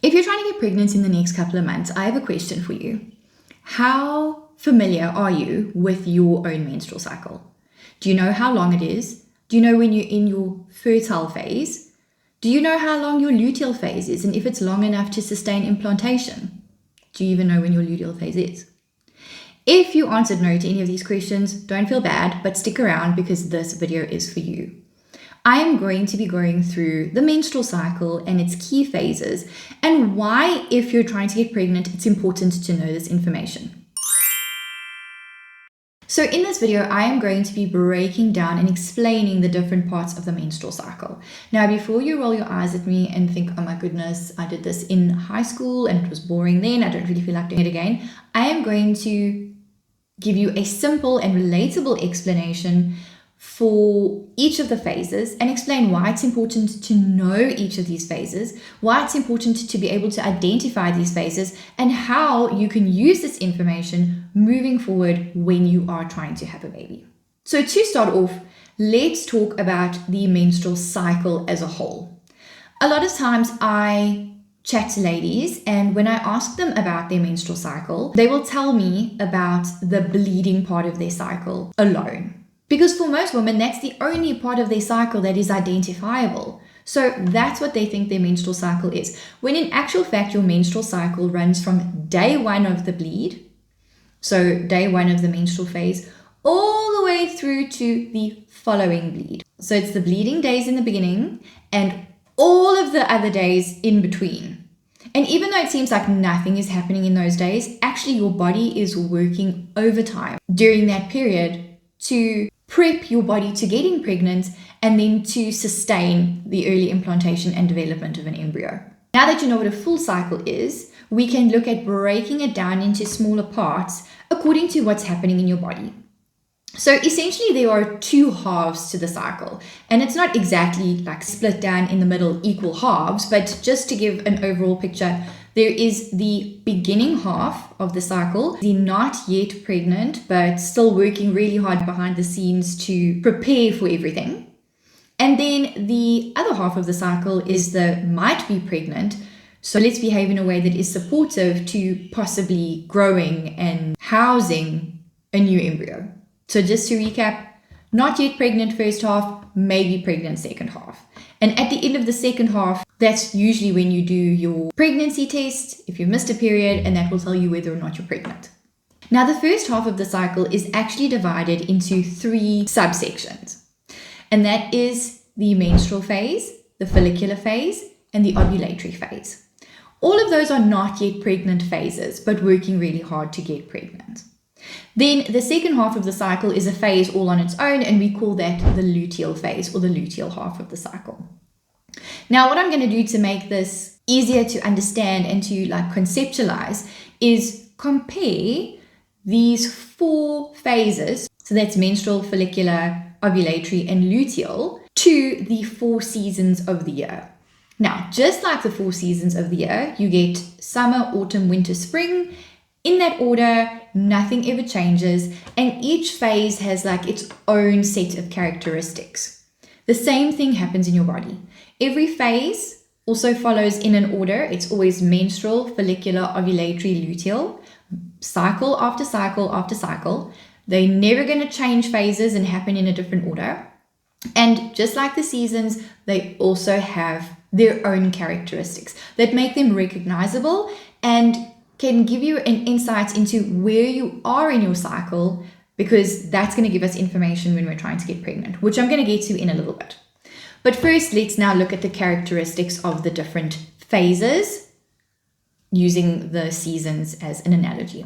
If you're trying to get pregnant in the next couple of months, I have a question for you. How familiar are you with your own menstrual cycle? Do you know how long it is? Do you know when you're in your fertile phase? Do you know how long your luteal phase is and if it's long enough to sustain implantation? Do you even know when your luteal phase is? If you answered no to any of these questions, don't feel bad, but stick around because this video is for you. I am going to be going through the menstrual cycle and its key phases and why, if you're trying to get pregnant, it's important to know this information. So in this video, I am going to be breaking down and explaining the different parts of the menstrual cycle. Now, before you roll your eyes at me and think, oh my goodness, I did this in high school and it was boring then, I don't really feel like doing it again, I am going to give you a simple and relatable explanation for each of the phases and explain why it's important to know each of these phases, why it's important to be able to identify these phases, and how you can use this information moving forward when you are trying to have a baby. So to start off, let's talk about the menstrual cycle as a whole. A lot of times I chat to ladies, and when I ask them about their menstrual cycle, they will tell me about the bleeding part of their cycle alone. Because for most women, that's the only part of their cycle that is identifiable. So that's what they think their menstrual cycle is. When in actual fact, your menstrual cycle runs from day one of the bleed, so day one of the menstrual phase, all the way through to the following bleed. So it's the bleeding days in the beginning and all of the other days in between. And even though it seems like nothing is happening in those days, actually your body is working overtime during that period to prep your body to getting pregnant and then to sustain the early implantation and development of an embryo. Now that you know what a full cycle is, we can look at breaking it down into smaller parts according to what's happening in your body. So essentially there are two halves to the cycle, and it's not exactly like split down in the middle equal halves, but just to give an overall picture, there is the beginning half of the cycle, the not yet pregnant, but still working really hard behind the scenes to prepare for everything. And then the other half of the cycle is the might be pregnant. So let's behave in a way that is supportive to possibly growing and housing a new embryo. So just to recap, not yet pregnant first half, maybe pregnant second half. And at the end of the second half, that's usually when you do your pregnancy test, if you missed a period, and that will tell you whether or not you're pregnant. Now, the first half of the cycle is actually divided into 3 subsections. And that is the menstrual phase, the follicular phase, and the ovulatory phase. All of those are not yet pregnant phases, but working really hard to get pregnant. Then the second half of the cycle is a phase all on its own, and we call that the luteal phase or the luteal half of the cycle. Now, what I'm going to do to make this easier to understand and to conceptualize is compare these 4 phases. So that's menstrual, follicular, ovulatory, and luteal to the 4 seasons of the year. Now, just like the 4 seasons of the year, you get summer, autumn, winter, spring. In that order, nothing ever changes, and each phase has its own set of characteristics. The same thing happens in your body. Every phase also follows in an order. It's always menstrual, follicular, ovulatory, luteal, cycle after cycle after cycle. They're never going to change phases and happen in a different order. And just like the seasons, they also have their own characteristics that make them recognizable and can give you an insight into where you are in your cycle, because that's going to give us information when we're trying to get pregnant, which I'm going to get to in a little bit. But first, let's now look at the characteristics of the different phases using the seasons as an analogy.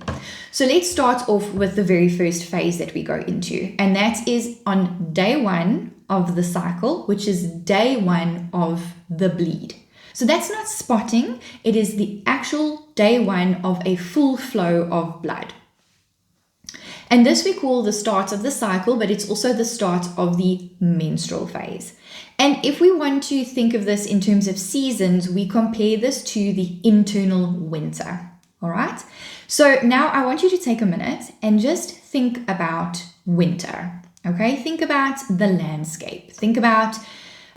So let's start off with the very first phase that we go into, and that is on day 1 of the cycle, which is day 1 of the bleed. So that's not spotting, it is the actual day 1 of a full flow of blood. And this we call the start of the cycle, but it's also the start of the menstrual phase. And if we want to think of this in terms of seasons, we compare this to the internal winter. All right. So now I want you to take a minute and just think about winter. Okay. Think about the landscape. Think about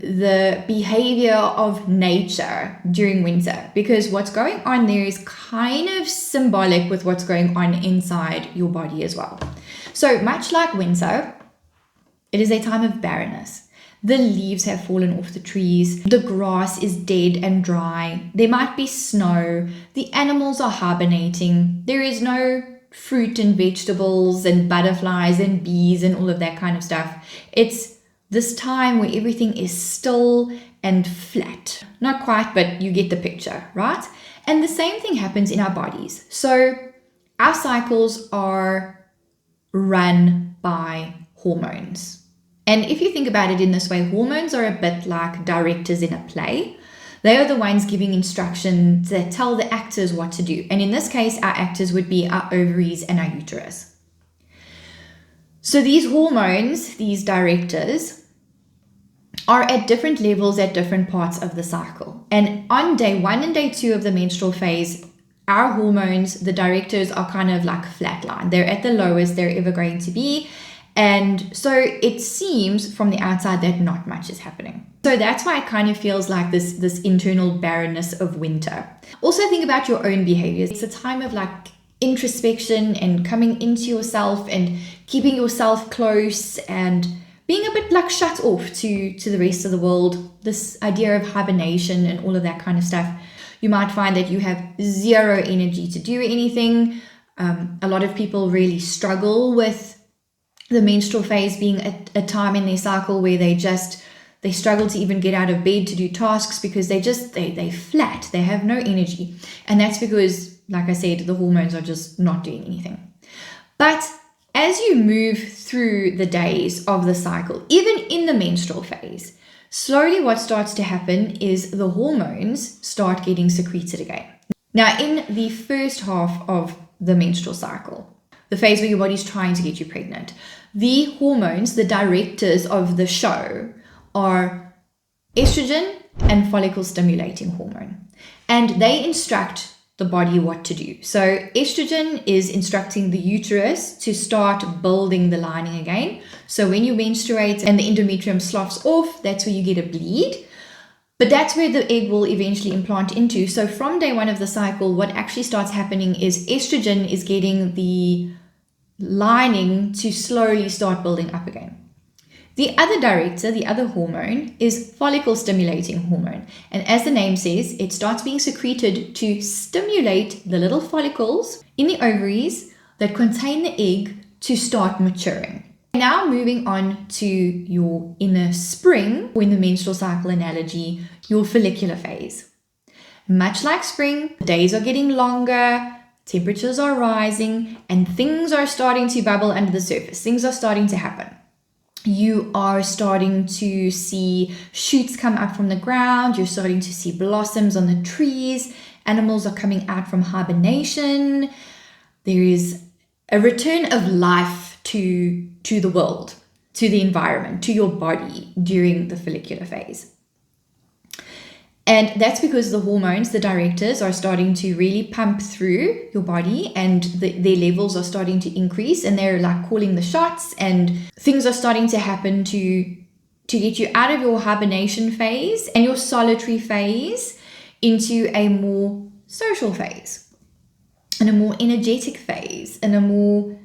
the behavior of nature during winter, because what's going on there is kind of symbolic with what's going on inside your body as well. So much like winter, it is a time of barrenness. The leaves have fallen off the trees. The grass is dead and dry. There might be snow. The animals are hibernating. There is no fruit and vegetables and butterflies and bees and all of that kind of stuff. It's this time where everything is still and flat. Not quite, but you get the picture, right? And the same thing happens in our bodies. So our cycles are run by hormones. And if you think about it in this way, hormones are a bit like directors in a play. They are the ones giving instructions that tell the actors what to do. And in this case, our actors would be our ovaries and our uterus. So these hormones, these directors, are at different levels at different parts of the cycle. And on day 1 and day 2 of the menstrual phase, our hormones, the directors, are kind of like flatline. They're at the lowest they're ever going to be. And so it seems from the outside that not much is happening. So that's why it kind of feels like this internal barrenness of winter. Also think about your own behaviors. It's a time of like introspection and coming into yourself and keeping yourself close and being a bit like shut off to the rest of the world. This idea of hibernation and all of that kind of stuff. You might find that you have zero energy to do anything. A lot of people really struggle with the menstrual phase being a time in their cycle where they struggle to even get out of bed to do tasks because they flat, they have no energy. And that's because, like I said, the hormones are just not doing anything. But as you move through the days of the cycle, even in the menstrual phase, slowly what starts to happen is the hormones start getting secreted again. Now, in the first half of the menstrual cycle, the phase where your body's trying to get you pregnant, the hormones, the directors of the show, are estrogen and follicle stimulating hormone. And they instruct the body what to do. So estrogen is instructing the uterus to start building the lining again. So when you menstruate and the endometrium sloughs off, that's where you get a bleed. But that's where the egg will eventually implant into. So from day 1 of the cycle, what actually starts happening is estrogen is getting the lining to slowly start building up again. The other director, the other hormone, is follicle stimulating hormone. And as the name says, it starts being secreted to stimulate the little follicles in the ovaries that contain the egg to start maturing. Now moving on to your inner spring, or in the menstrual cycle analogy, your follicular phase. Much like spring, the days are getting longer, temperatures are rising, and things are starting to bubble under the surface. Things are starting to happen. You are starting to see shoots come up from the ground. You're starting to see blossoms on the trees. Animals are coming out from hibernation. There is a return of life to the world, to the environment, to your body during the follicular phase. And that's because the hormones, the directors, are starting to really pump through your body, and their levels are starting to increase, and they're like calling the shots, and things are starting to happen to get you out of your hibernation phase and your solitary phase into a more social phase and a more energetic phase and a more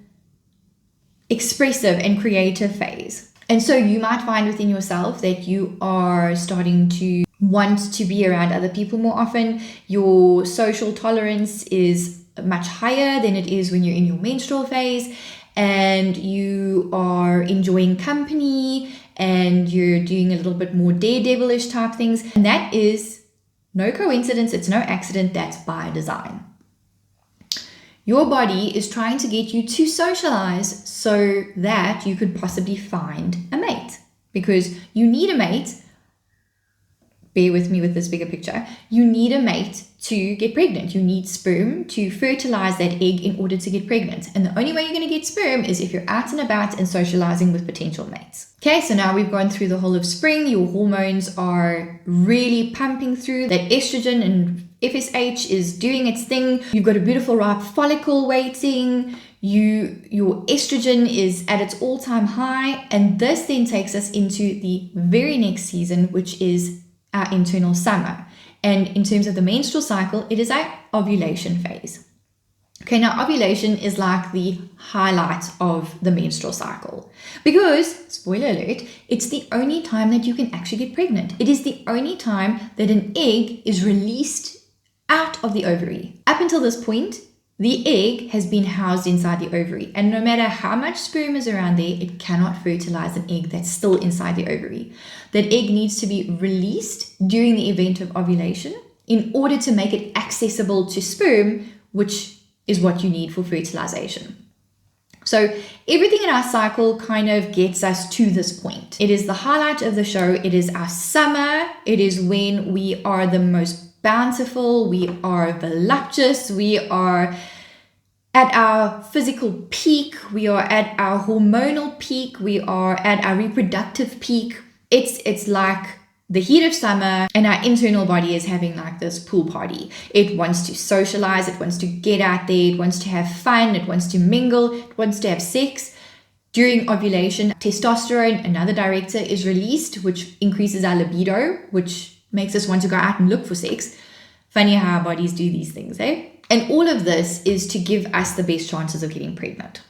expressive and creative phase. And so you might find within yourself that you are starting to want to be around other people more often. Your social tolerance is much higher than it is when you're in your menstrual phase, and you are enjoying company and you're doing a little bit more daredevilish type things. And that is no coincidence, it's no accident, that's by design. Your body is trying to get you to socialize so that you could possibly find a mate, because you need a mate. Bear with me with this bigger picture. You need a mate to get pregnant. You need sperm to fertilize that egg in order to get pregnant. And the only way you're going to get sperm is if you're out and about and socializing with potential mates. Okay, so now we've gone through the whole of spring. Your hormones are really pumping through. That estrogen and FSH is doing its thing. You've got a beautiful ripe follicle waiting. Your estrogen is at its all-time high, and this then takes us into the very next season, which is our internal summer. And in terms of the menstrual cycle, it is our ovulation phase. Okay, now ovulation is like the highlight of the menstrual cycle because, spoiler alert, it's the only time that you can actually get pregnant. It is the only time that an egg is released out of the ovary. Up until this point, the egg has been housed inside the ovary, and no matter how much sperm is around there, it cannot fertilize an egg that's still inside the ovary. That egg needs to be released during the event of ovulation in order to make it accessible to sperm, which is what you need for fertilization. So everything in our cycle kind of gets us to this point. It is the highlight of the show. It is our summer. It is when we are the most bountiful. We are voluptuous. We are at our physical peak. We are at our hormonal peak. We are at our reproductive peak. It's like the heat of summer, and our internal body is having like this pool party. It wants to socialize, it wants to get out there, it wants to have fun, it wants to mingle, it wants to have sex. During ovulation, testosterone, another director, is released, which increases our libido, which makes us want to go out and look for sex. Funny how our bodies do these things, eh? And all of this is to give us the best chances of getting pregnant.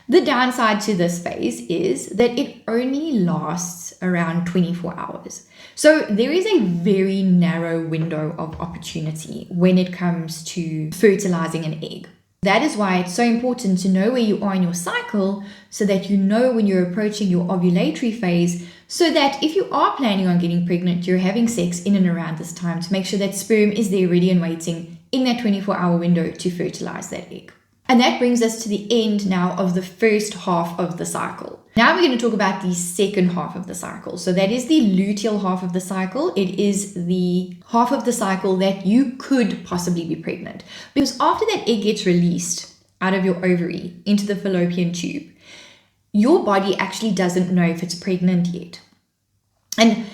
The downside to this phase is that it only lasts around 24 hours. So there is a very narrow window of opportunity when it comes to fertilizing an egg. That is why it's so important to know where you are in your cycle so that you know when you're approaching your ovulatory phase, so that if you are planning on getting pregnant, you're having sex in and around this time to make sure that sperm is there ready and waiting in that 24-hour window to fertilize that egg. And that brings us to the end now of the first half of the cycle. Now we're going to talk about the second half of the cycle. So that is the luteal half of the cycle. It is the half of the cycle that you could possibly be pregnant. Because after that egg gets released out of your ovary into the fallopian tube, your body actually doesn't know if it's pregnant yet. And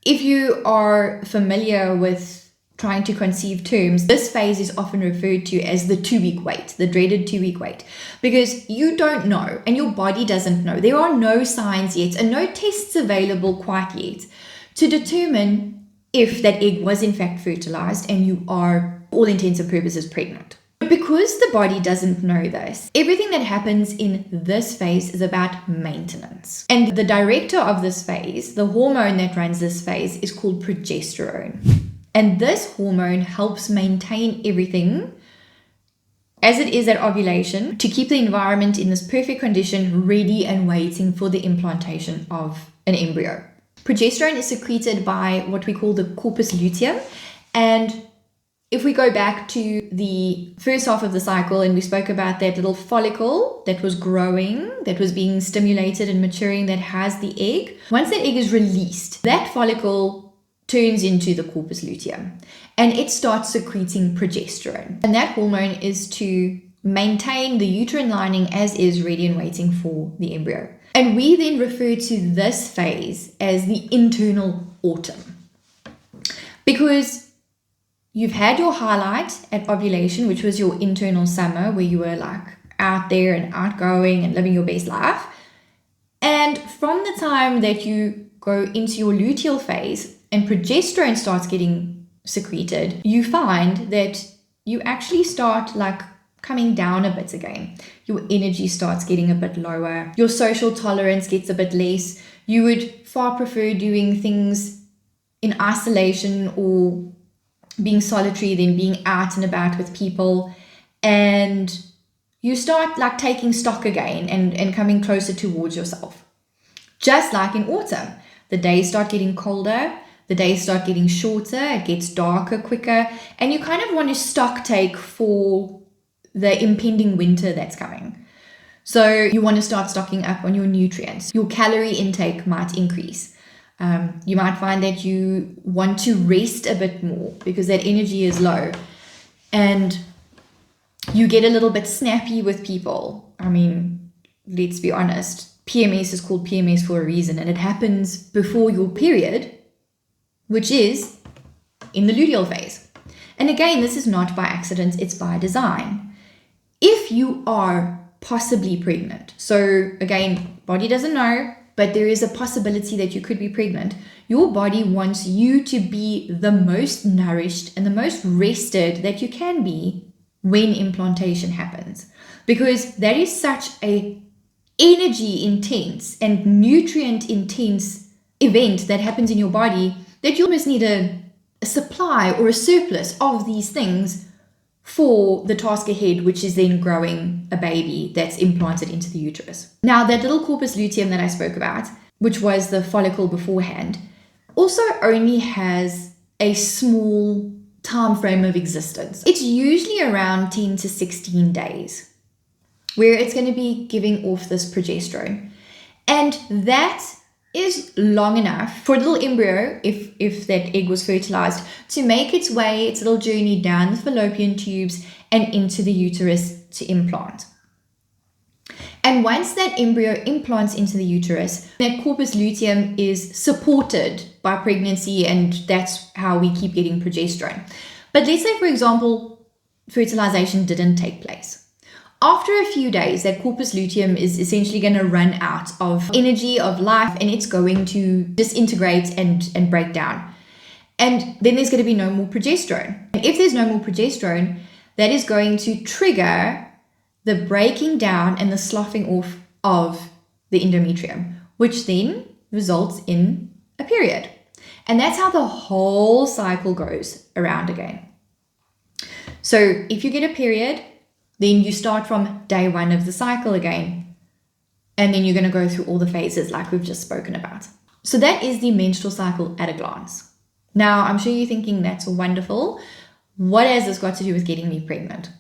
if you are familiar with trying to conceive terms, this phase is often referred to as the 2-week wait, the dreaded 2-week wait, because you don't know and your body doesn't know. There are no signs yet and no tests available quite yet to determine if that egg was in fact fertilized and you are, for all intents and purposes, pregnant. But because the body doesn't know this, everything that happens in this phase is about maintenance. And the director of this phase, the hormone that runs this phase, is called progesterone. And this hormone helps maintain everything as it is at ovulation to keep the environment in this perfect condition, ready and waiting for the implantation of an embryo. Progesterone is secreted by what we call the corpus luteum. And if we go back to the first half of the cycle and we spoke about that little follicle that was growing, that was being stimulated and maturing, that has the egg, once that egg is released, that follicle turns into the corpus luteum and it starts secreting progesterone. And that hormone is to maintain the uterine lining as is, ready and waiting for the embryo. And we then refer to this phase as the internal autumn, because you've had your highlight at ovulation, which was your internal summer, where you were like out there and outgoing and living your best life. And from the time that you go into your luteal phase and progesterone starts getting secreted, you find that you actually start like coming down a bit again. Your energy starts getting a bit lower. Your social tolerance gets a bit less. You would far prefer doing things in isolation or being solitary than being out and about with people. And you start like taking stock again and coming closer towards yourself. Just like in autumn, the days start getting colder. The days start getting shorter, it gets darker quicker, and you kind of want to stock take for the impending winter that's coming. So you want to start stocking up on your nutrients. Your calorie intake might increase. You might find that you want to rest a bit more because that energy is low. And you get a little bit snappy with people. I mean, let's be honest, PMS is called PMS for a reason, and it happens before your period, which is in the luteal phase. And again, this is not by accident, it's by design. If you are possibly pregnant. So again, body doesn't know, but there is a possibility that you could be pregnant. Your body wants you to be the most nourished and the most rested that you can be when implantation happens, because that is such a energy intense and nutrient intense event that happens in your body that you almost need a supply or a surplus of these things for the task ahead, which is then growing a baby that's implanted into the uterus. Now, that little corpus luteum that I spoke about, which was the follicle beforehand, also only has a small time frame of existence. It's usually around 10 to 16 days where it's going to be giving off this progesterone. And that is long enough for a little embryo, if that egg was fertilized, to make its way, its little journey down the fallopian tubes and into the uterus to implant. And once that embryo implants into the uterus, that corpus luteum is supported by pregnancy, and that's how we keep getting progesterone. But let's say, for example, fertilization didn't take place. After a few days, that corpus luteum is essentially going to run out of energy, of life, and it's going to disintegrate and break down. And then there's going to be no more progesterone. And if there's no more progesterone, that is going to trigger the breaking down and the sloughing off of the endometrium, which then results in a period. And that's how the whole cycle goes around again. So if you get a period, then you start from day one of the cycle again, and then you're going to go through all the phases like we've just spoken about. So that is the menstrual cycle at a glance. Now, I'm sure you're thinking, that's wonderful. What has this got to do with getting me pregnant?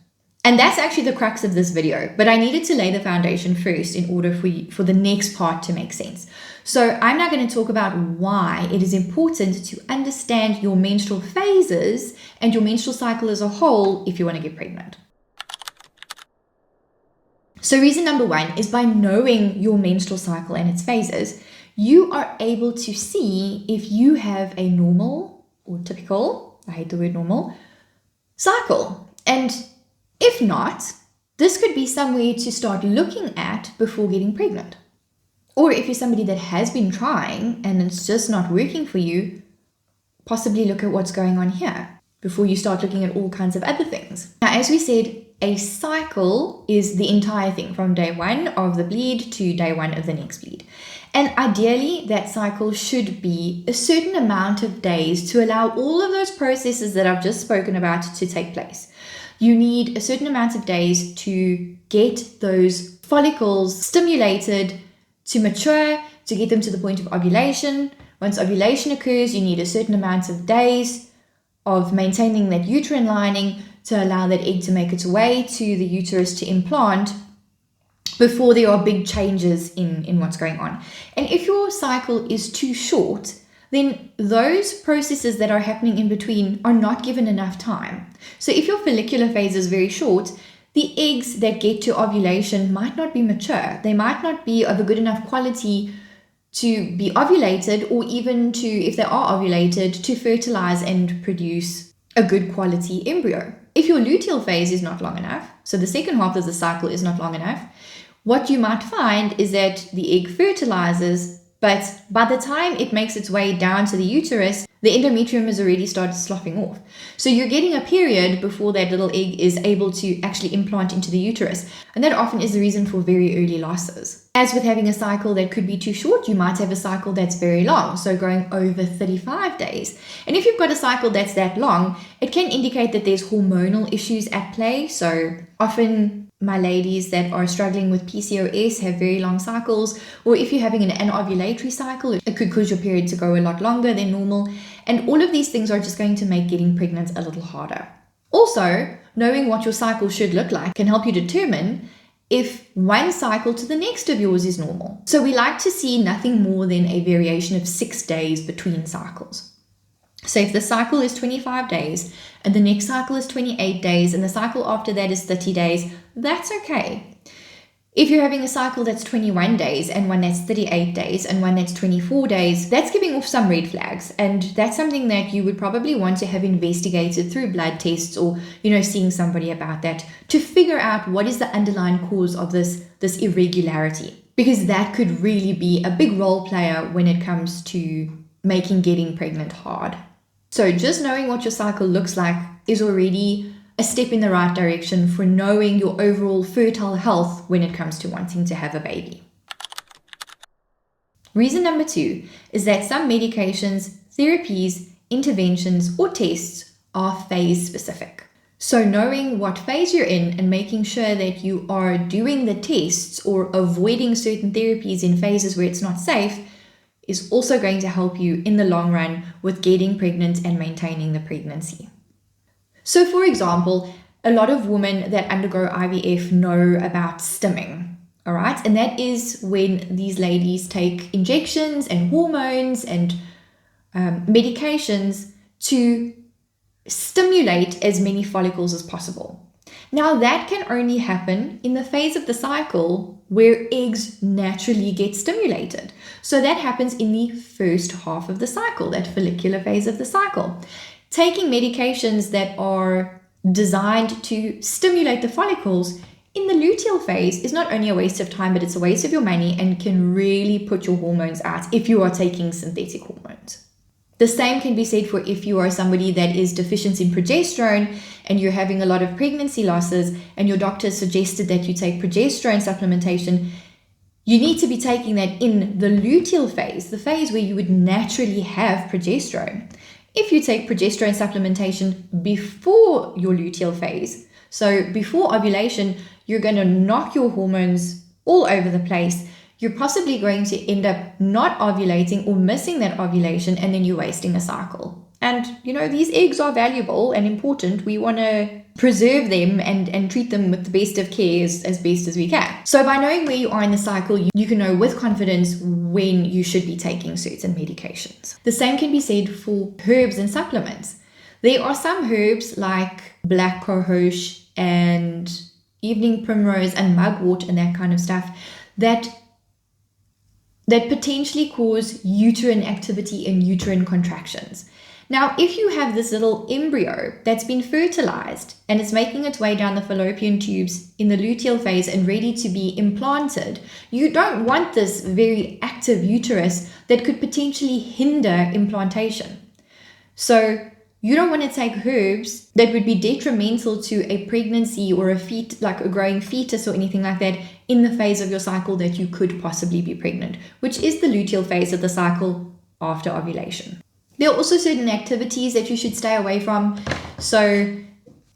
And that's actually the crux of this video, but I needed to lay the foundation first in order for the next part to make sense. So I'm now going to talk about why it is important to understand your menstrual phases and your menstrual cycle as a whole if you want to get pregnant. So reason number one is, by knowing your menstrual cycle and its phases, you are able to see if you have a normal or typical, I hate the word normal, cycle. And if not, this could be somewhere to start looking at before getting pregnant. Or if you're somebody that has been trying and it's just not working for you, possibly look at what's going on here before you start looking at all kinds of other things. Now, as we said, a cycle is the entire thing from day one of the bleed to day one of the next bleed. And ideally, that cycle should be a certain amount of days to allow all of those processes that I've just spoken about to take place. You need a certain amount of days to get those follicles stimulated to mature, to get them to the point of ovulation. Once ovulation occurs, you need a certain amount of days of maintaining that uterine lining to allow that egg to make its way to the uterus to implant before there are big changes in what's going on. And if your cycle is too short, then those processes that are happening in between are not given enough time. So if your follicular phase is very short, the eggs that get to ovulation might not be mature. They might not be of a good enough quality to be ovulated, or even to, if they are ovulated, to fertilize and produce a good quality embryo. If your luteal phase is not long enough, so the second half of the cycle is not long enough, what you might find is that the egg fertilizes, but by the time it makes its way down to the uterus, the endometrium has already started sloughing off. So you're getting a period before that little egg is able to actually implant into the uterus. And that often is the reason for very early losses. As with having a cycle that could be too short, you might have a cycle that's very long, so going over 35 days. And if you've got a cycle that's that long, it can indicate that there's hormonal issues at play. So often my ladies that are struggling with PCOS have very long cycles, or if you're having an anovulatory cycle, it could cause your period to go a lot longer than normal. And all of these things are just going to make getting pregnant a little harder. Also, knowing what your cycle should look like can help you determine if one cycle to the next of yours is normal. So we like to see nothing more than a variation of 6 days between cycles. So if the cycle is 25 days and the next cycle is 28 days and the cycle after that is 30 days, that's okay. If you're having a cycle that's 21 days and one that's 38 days and one that's 24 days, that's giving off some red flags. And that's something that you would probably want to have investigated through blood tests or, seeing somebody about that to figure out what is the underlying cause of this irregularity. Because that could really be a big role player when it comes to making getting pregnant hard. So just knowing what your cycle looks like is already a step in the right direction for knowing your overall fertile health when it comes to wanting to have a baby. Reason number 2 is that some medications, therapies, interventions, or tests are phase specific. So knowing what phase you're in and making sure that you are doing the tests or avoiding certain therapies in phases where it's not safe is also going to help you in the long run with getting pregnant and maintaining the pregnancy. So for example, a lot of women that undergo IVF know about stimming, all right? And that is when these ladies take injections and hormones and medications to stimulate as many follicles as possible. Now that can only happen in the phase of the cycle where eggs naturally get stimulated. So that happens in the first half of the cycle, that follicular phase of the cycle. Taking medications that are designed to stimulate the follicles in the luteal phase is not only a waste of time, but it's a waste of your money and can really put your hormones out if you are taking synthetic hormones. The same can be said for if you are somebody that is deficient in progesterone and you're having a lot of pregnancy losses and your doctor suggested that you take progesterone supplementation. You need to be taking that in the luteal phase, the phase where you would naturally have progesterone. If you take progesterone supplementation before your luteal phase, so before ovulation, you're going to knock your hormones all over the place. You're possibly going to end up not ovulating or missing that ovulation, and then you're wasting a cycle. And, these eggs are valuable and important. We want to preserve them and treat them with the best of care as best as we can. So by knowing where you are in the cycle, you can know with confidence when you should be taking certain medications. The same can be said for herbs and supplements. There are some herbs like black cohosh and evening primrose and mugwort and that kind of stuff that potentially cause uterine activity and uterine contractions. Now, if you have this little embryo that's been fertilized and it's making its way down the fallopian tubes in the luteal phase and ready to be implanted, you don't want this very active uterus that could potentially hinder implantation. So you don't want to take herbs that would be detrimental to a pregnancy or like a growing fetus or anything like that in the phase of your cycle that you could possibly be pregnant, which is the luteal phase of the cycle after ovulation. There are also certain activities that you should stay away from. So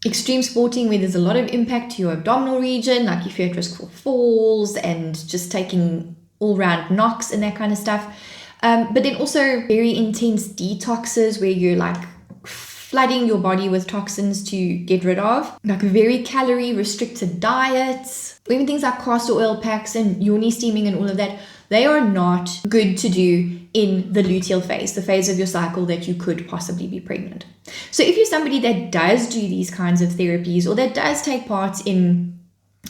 extreme sporting where there's a lot of impact to your abdominal region, like if you're at risk for falls and just taking all-round knocks and that kind of stuff. But then also very intense detoxes where you're like flooding your body with toxins to get rid of, like very calorie restricted diets, even things like castor oil packs and yoni steaming and all of that. They are not good to do in the luteal phase, the phase of your cycle that you could possibly be pregnant. So if you're somebody that does do these kinds of therapies or that does take part in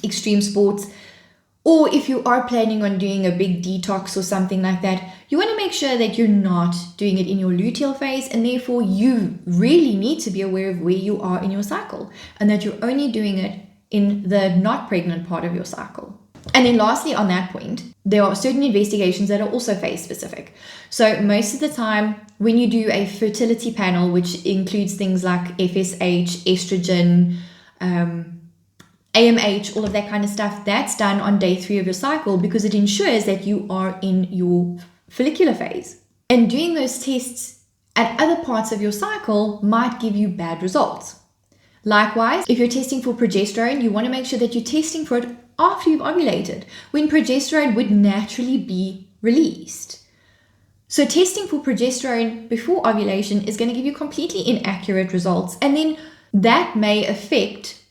extreme sports, or if you are planning on doing a big detox or something like that, you want to make sure that you're not doing it in your luteal phase, and therefore you really need to be aware of where you are in your cycle and that you're only doing it in the not pregnant part of your cycle. And then lastly, on that point, there are certain investigations that are also phase specific. So most of the time when you do a fertility panel, which includes things like FSH, estrogen, AMH, all of that kind of stuff, that's done on day 3 of your cycle because it ensures that you are in your follicular phase. And doing those tests at other parts of your cycle might give you bad results. Likewise, if you're testing for progesterone, you want to make sure that you're testing for it after you've ovulated, when progesterone would naturally be released. So testing for progesterone before ovulation is going to give you completely inaccurate results, and then that may affect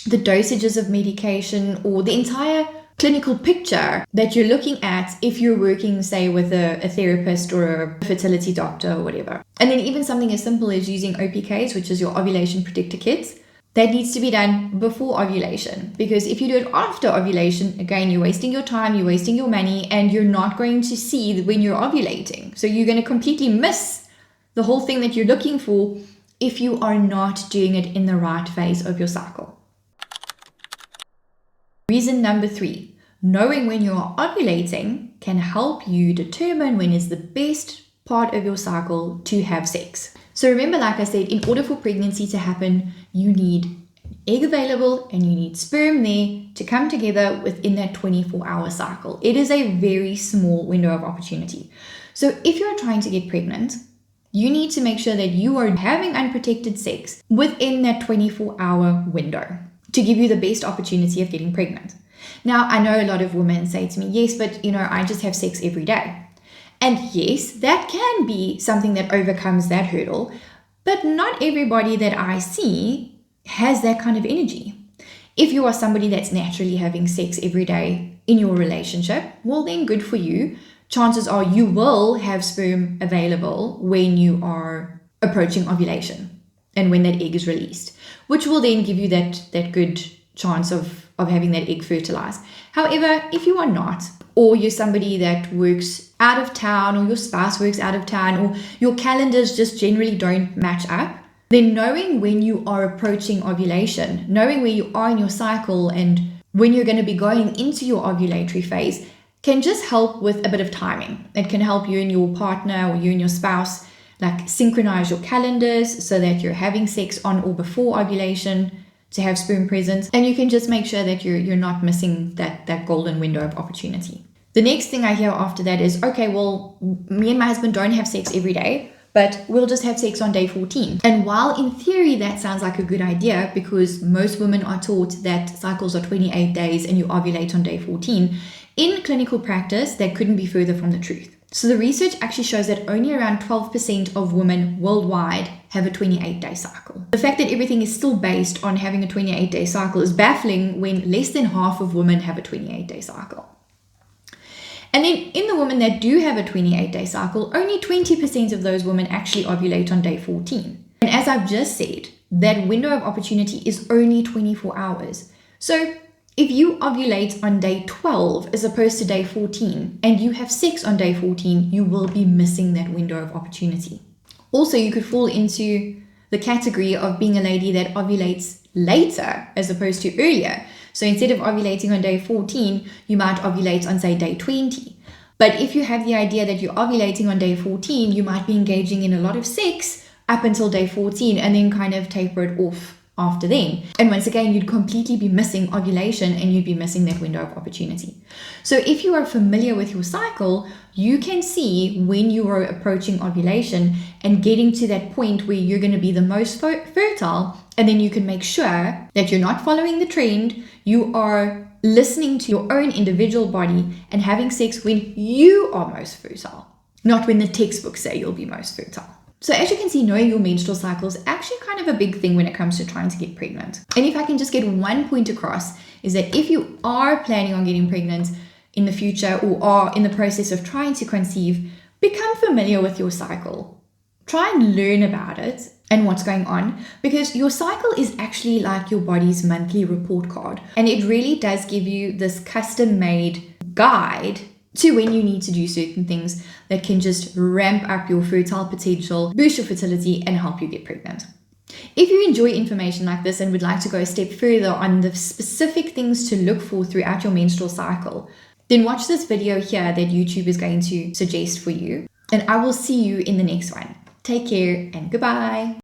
the dosages of medication or the entire clinical picture that you're looking at if you're working, say, with a therapist or a fertility doctor or whatever. And then even something as simple as using OPKs, which is your ovulation predictor kits. that needs to be done before ovulation, because if you do it after ovulation, again, you're wasting your time, you're wasting your money, and you're not going to see when you're ovulating. So you're going to completely miss the whole thing that you're looking for if you are not doing it in the right phase of your cycle. Reason number 3, knowing when you're ovulating can help you determine when is the best part of your cycle to have sex. So remember, like I said, in order for pregnancy to happen, you need egg available and you need sperm there to come together within that 24-hour cycle. It is a very small window of opportunity. So if you're trying to get pregnant, you need to make sure that you are having unprotected sex within that 24-hour window to give you the best opportunity of getting pregnant. Now, I know a lot of women say to me, yes, but I just have sex every day. And yes, that can be something that overcomes that hurdle, but not everybody that I see has that kind of energy. If you are somebody that's naturally having sex every day in your relationship, well then good for you. Chances are you will have sperm available when you are approaching ovulation and when that egg is released, which will then give you that good chance of having that egg fertilized. However, if you are not, or you're somebody that works out of town, or your spouse works out of town, or your calendars just generally don't match up, then knowing when you are approaching ovulation, knowing where you are in your cycle and when you're going to be going into your ovulatory phase can just help with a bit of timing. It can help you and your partner or you and your spouse like synchronize your calendars so that you're having sex on or before ovulation to have sperm present, and you can just make sure that you're not missing that golden window of opportunity. The next thing I hear after that is, okay, well, me and my husband don't have sex every day, but we'll just have sex on day 14. And while in theory that sounds like a good idea, because most women are taught that cycles are 28 days and you ovulate on day 14, in clinical practice, that couldn't be further from the truth. So the research actually shows that only around 12% of women worldwide have a 28-day cycle. The fact that everything is still based on having a 28-day cycle is baffling when less than half of women have a 28-day cycle. And then in the women that do have a 28-day cycle, only 20% of those women actually ovulate on day 14. And as I've just said, that window of opportunity is only 24 hours. So if you ovulate on day 12 as opposed to day 14 and you have sex on day 14, you will be missing that window of opportunity. Also, you could fall into the category of being a lady that ovulates later as opposed to earlier. So instead of ovulating on day 14, you might ovulate on, say, day 20. But if you have the idea that you're ovulating on day 14, you might be engaging in a lot of sex up until day 14 and then kind of taper it off after then. And once again, you'd completely be missing ovulation and you'd be missing that window of opportunity. So if you are familiar with your cycle, you can see when you are approaching ovulation and getting to that point where you're going to be the most fertile, and then you can make sure that you're not following the trend, you are listening to your own individual body and having sex when you are most fertile, not when the textbooks say you'll be most fertile. So as you can see, knowing your menstrual cycle is actually kind of a big thing when it comes to trying to get pregnant. And if I can just get one point across, is that if you are planning on getting pregnant in the future or are in the process of trying to conceive, become familiar with your cycle. Try and learn about it and what's going on, because your cycle is actually like your body's monthly report card. And it really does give you this custom-made guide to when you need to do certain things that can just ramp up your fertile potential, boost your fertility, and help you get pregnant. If you enjoy information like this and would like to go a step further on the specific things to look for throughout your menstrual cycle, then watch this video here that YouTube is going to suggest for you. And I will see you in the next one. Take care and goodbye.